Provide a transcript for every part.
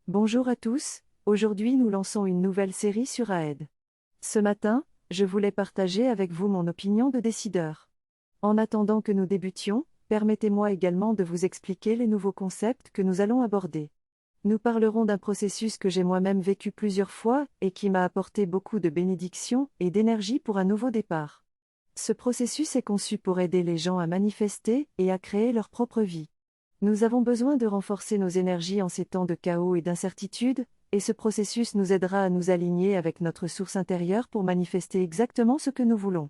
Bonjour à tous, aujourd'hui nous lançons une nouvelle série sur AED. Ce matin, je voulais partager avec vous mon opinion de décideur. En attendant que nous débutions, permettez-moi également de vous expliquer les nouveaux concepts que nous allons aborder. Nous parlerons d'un processus que j'ai moi-même vécu plusieurs fois et qui m'a apporté beaucoup de bénédictions et d'énergie pour un nouveau départ. Ce processus est conçu pour aider les gens à manifester et à créer leur propre vie. Nous avons besoin de renforcer nos énergies en ces temps de chaos et d'incertitude, et ce processus nous aidera à nous aligner avec notre source intérieure pour manifester exactement ce que nous voulons.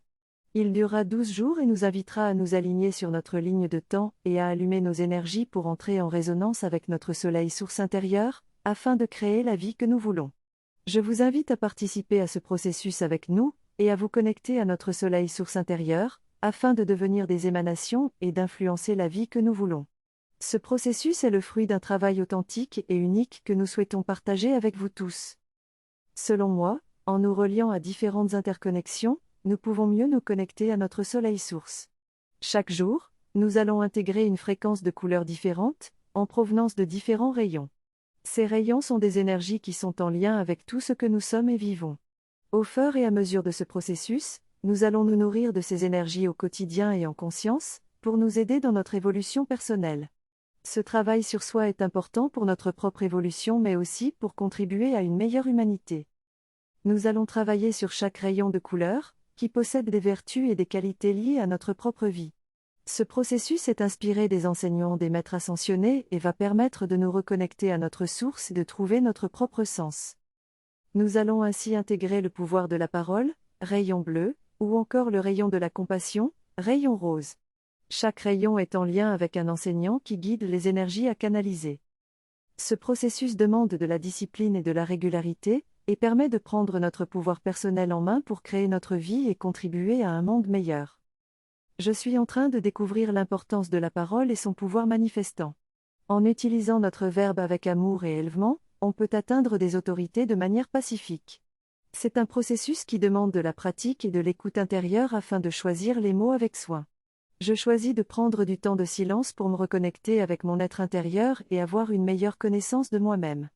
Il durera 12 jours et nous invitera à nous aligner sur notre ligne de temps et à allumer nos énergies pour entrer en résonance avec notre soleil source intérieure, afin de créer la vie que nous voulons. Je vous invite à participer à ce processus avec nous, et à vous connecter à notre soleil source intérieure, afin de devenir des émanations et d'influencer la vie que nous voulons. Ce processus est le fruit d'un travail authentique et unique que nous souhaitons partager avec vous tous. Selon moi, en nous reliant à différentes interconnexions, nous pouvons mieux nous connecter à notre soleil source. Chaque jour, nous allons intégrer une fréquence de couleurs différentes, en provenance de différents rayons. Ces rayons sont des énergies qui sont en lien avec tout ce que nous sommes et vivons. Au fur et à mesure de ce processus, nous allons nous nourrir de ces énergies au quotidien et en conscience, pour nous aider dans notre évolution personnelle. Ce travail sur soi est important pour notre propre évolution mais aussi pour contribuer à une meilleure humanité. Nous allons travailler sur chaque rayon de couleur, qui possède des vertus et des qualités liées à notre propre vie. Ce processus est inspiré des enseignements des maîtres ascensionnés et va permettre de nous reconnecter à notre source et de trouver notre propre sens. Nous allons ainsi intégrer le pouvoir de la parole, rayon bleu, ou encore le rayon de la compassion, rayon rose. Chaque rayon est en lien avec un enseignant qui guide les énergies à canaliser. Ce processus demande de la discipline et de la régularité, et permet de prendre notre pouvoir personnel en main pour créer notre vie et contribuer à un monde meilleur. Je suis en train de découvrir l'importance de la parole et son pouvoir manifestant. En utilisant notre verbe avec amour et élevement, on peut atteindre des autorités de manière pacifique. C'est un processus qui demande de la pratique et de l'écoute intérieure afin de choisir les mots avec soin. Je choisis de prendre du temps de silence pour me reconnecter avec mon être intérieur et avoir une meilleure connaissance de moi-même.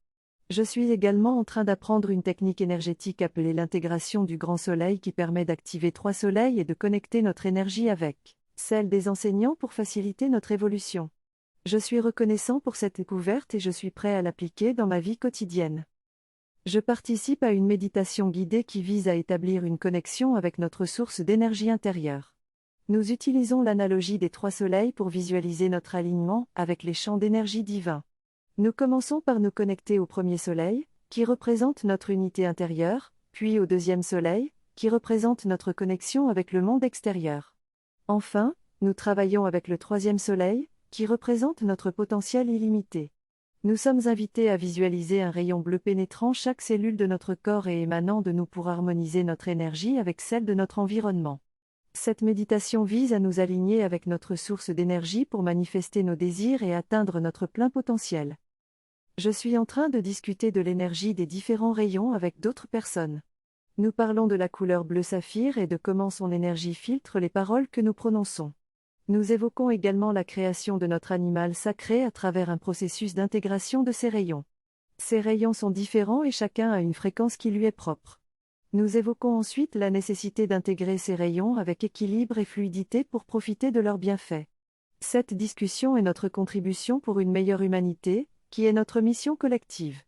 Je suis également en train d'apprendre une technique énergétique appelée l'intégration du grand soleil qui permet d'activer 3 soleils et de connecter notre énergie avec celle des enseignants pour faciliter notre évolution. Je suis reconnaissant pour cette découverte et je suis prêt à l'appliquer dans ma vie quotidienne. Je participe à une méditation guidée qui vise à établir une connexion avec notre source d'énergie intérieure. Nous utilisons l'analogie des 3 soleils pour visualiser notre alignement avec les champs d'énergie divins. Nous commençons par nous connecter au premier soleil, qui représente notre unité intérieure, puis au deuxième soleil, qui représente notre connexion avec le monde extérieur. Enfin, nous travaillons avec le troisième soleil, qui représente notre potentiel illimité. Nous sommes invités à visualiser un rayon bleu pénétrant chaque cellule de notre corps et émanant de nous pour harmoniser notre énergie avec celle de notre environnement. Cette méditation vise à nous aligner avec notre source d'énergie pour manifester nos désirs et atteindre notre plein potentiel. Je suis en train de discuter de l'énergie des différents rayons avec d'autres personnes. Nous parlons de la couleur bleu saphir et de comment son énergie filtre les paroles que nous prononçons. Nous évoquons également la création de notre animal sacré à travers un processus d'intégration de ces rayons. Ces rayons sont différents et chacun a une fréquence qui lui est propre. Nous évoquons ensuite la nécessité d'intégrer ces rayons avec équilibre et fluidité pour profiter de leurs bienfaits. Cette discussion est notre contribution pour une meilleure humanité, qui est notre mission collective.